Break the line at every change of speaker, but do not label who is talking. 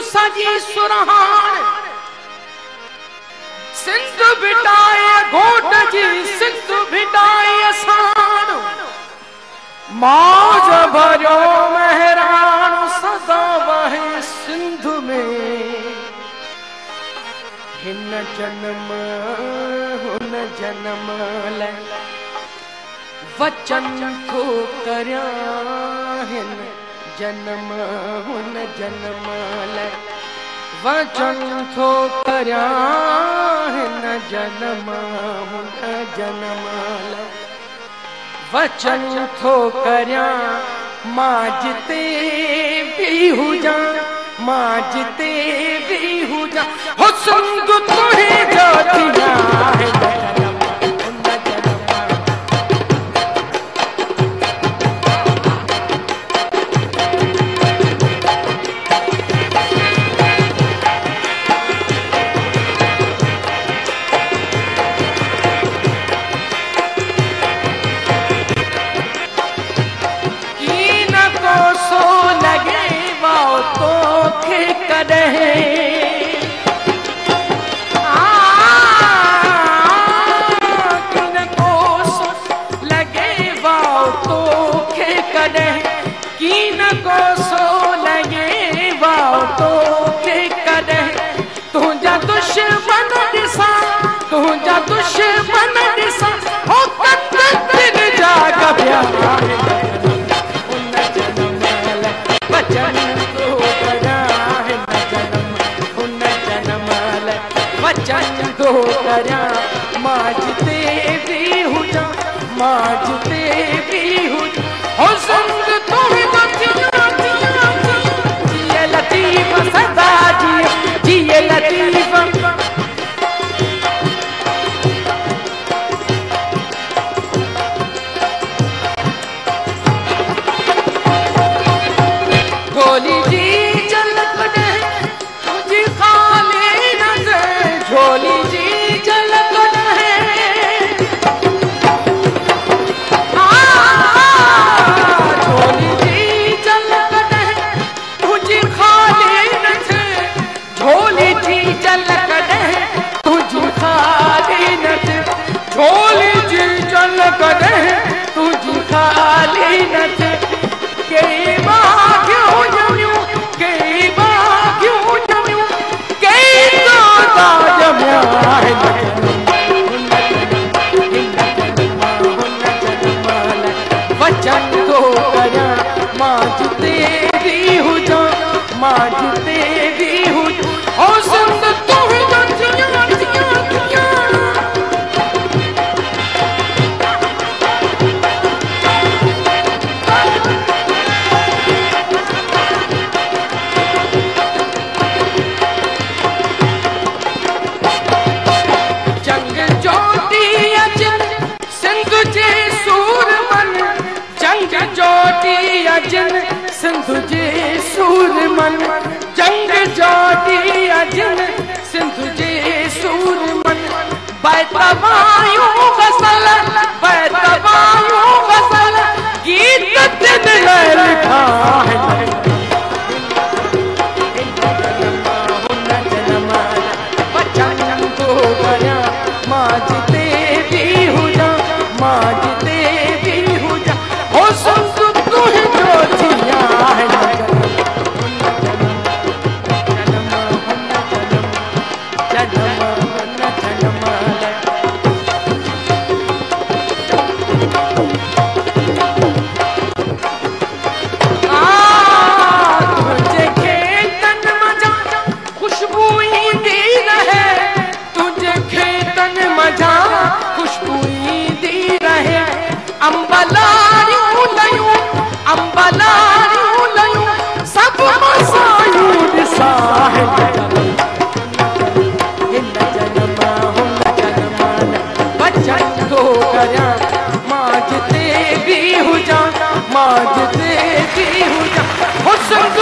सजी सुरहान सिंधु भिटाए घोट जी सिंधु भिटाए सान मौज भरो मेहरान सदा वहे सिंधु में हिन जन्म हुन जन्म ले वचन को करया हिन जन्म हुन जन्म ले वचन थो करया हिन जन्म हुन जन्म ले वचन थो करया मां जिते भी हुजा मां जिते भी हुजा हो संग तुहे जोतिया है दुश्मन दिसा हो कंद जाग प्यार उन जन्म ले वचन को करया है जन्म उन जन्म ले वचन को करया मां जिते भी हुजा मां जिते भी हुजा हो संग तुहे जोतिया जिए लतीफ सदा जिए लतीफ सिंधु जे सूरमन जंग जोड़ी अजन सिंधु जे सूरमन बैतवायु गसल गीत दिन लिखा है वचन को करया मां जिते भी हुजा मां जिते भी हुजा हो संग तुहे जोतिया मां जिते भी हुजा हो संग